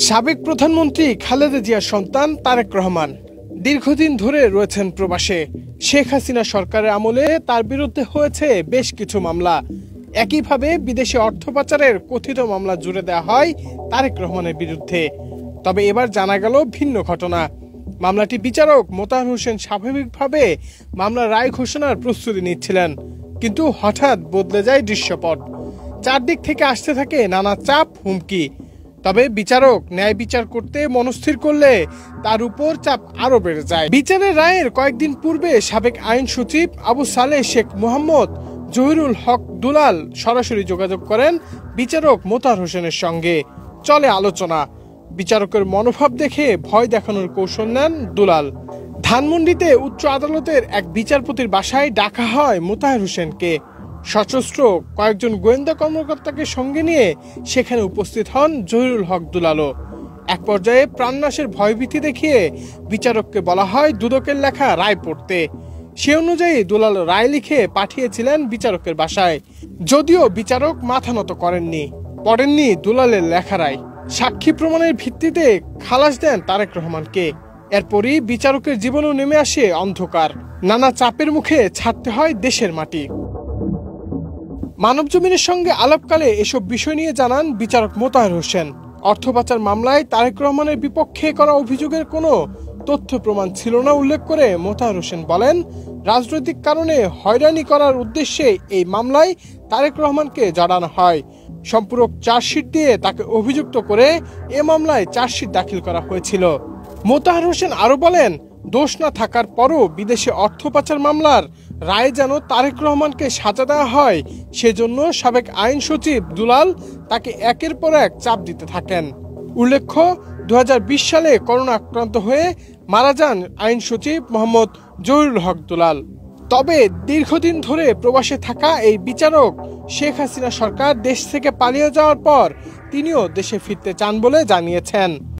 সাবেক প্রধানমন্ত্রী খালেদা জিয়ার সন্তান তারেক রহমান দীর্ঘদিন ধরে রয়েছেন প্রবাসে। শেখ হাসিনা সরকারের আমলে তার বিরুদ্ধে হয়েছে বেশ কিছু মামলা। একইভাবে বিদেশে অর্থ পাচারের কথিত মামলা জুড়ে দেওয়া হয় তারেক রহমানের বিরুদ্ধে। তবে এবার জানা গেল ভিন্ন ঘটনা। মামলাটি বিচারক মোতাহার হোসেন স্বাভাবিকভাবে মামলার রায় ঘোষণার প্রস্তুতি নিচ্ছিলেন, কিন্তু হঠাৎ বদলে যায় দৃশ্যপট। চারদিক থেকে আসতে থাকে নানা চাপ, হুমকি। তবে বিচারক ন্যায় বিচার করতে মনস্থির করলে তার উপর চাপ আরো বেড়ে যায়। বিচারের রায়ের কয়েকদিন পূর্বে সাবেক আইন সচিব আবু সালেহ শেখ মোহাম্মদ জহিরুল হক দুলাল সরাসরি যোগাযোগ করেন বিচারক মোতাহার হোসেনের সঙ্গে। চলে আলোচনা। বিচারকের মনোভাব দেখে ভয় দেখানোর কৌশল নেন দুলাল। ধানমন্ডিতে উচ্চ আদালতের এক বিচারপতির বাসায় ডাকা হয় মোতাহার হোসেনকে। সশস্ত্র কয়েকজন গোয়েন্দা কর্মকর্তাকে সঙ্গে নিয়ে সেখানে উপস্থিত হন জহিরুল হক দুলালও। এক পর্যায়ে প্রাণনাশের ভয়ভীতি দেখিয়ে বিচারককে বলা হয় দুদকের লেখা রায় পড়তে। সে অনুযায়ী দুলাল রায় লিখে পাঠিয়েছিলেন বিচারকের বাসায়। যদিও বিচারক মাথা নত করেননি, পড়েননি দুলালের লেখা রায়। সাক্ষী প্রমাণের ভিত্তিতে খালাস দেন তারেক রহমানকে। এরপরই বিচারকের জীবনও নেমে আসে অন্ধকার। নানা চাপের মুখে ছাড়তে হয় দেশের মাটি। মানবজমিনের সঙ্গে আলাপকালে এসব বিষয় নিয়ে জানান বিচারক মোতাহার হোসেন। অর্থ পাচার মামলায় তারেক রহমানের বিপক্ষে করা অভিযোগের কোনো তথ্য প্রমাণ ছিল না উল্লেখ করে মোতাহার হোসেন বলেন, রাজনৈতিক কারণে হয়রানি করার উদ্দেশ্যে এই মামলায় তারেক রহমানকে জড়ানো হয়। সম্পূরক চার্জশিট দিয়ে তাকে অভিযুক্ত করে এ মামলায় চার্জশিট দাখিল করা হয়েছিল। মোতাহার হোসেন আরো বলেন, দোষ না থাকার পরও বিদেশে অর্থ পাচার মামলার রায়ে যেন তারেক রহমানকে সাজা দেওয়া হয়, সেজন্য সাবেক আইন সচিব দুলাল তাকে একের পর এক চাপ দিতে থাকেন। উল্লেখ্য, 2020 সালে করোনা আক্রান্ত হয়ে মারা যান আইন সচিব মোহাম্মদ জহিরুল হক দুলাল। তবে দীর্ঘদিন ধরে প্রবাসে থাকা এই বিচারক শেখ হাসিনা সরকার দেশ থেকে পালিয়ে যাওয়ার পর তিনিও দেশে ফিরতে চান বলে জানিয়েছেন।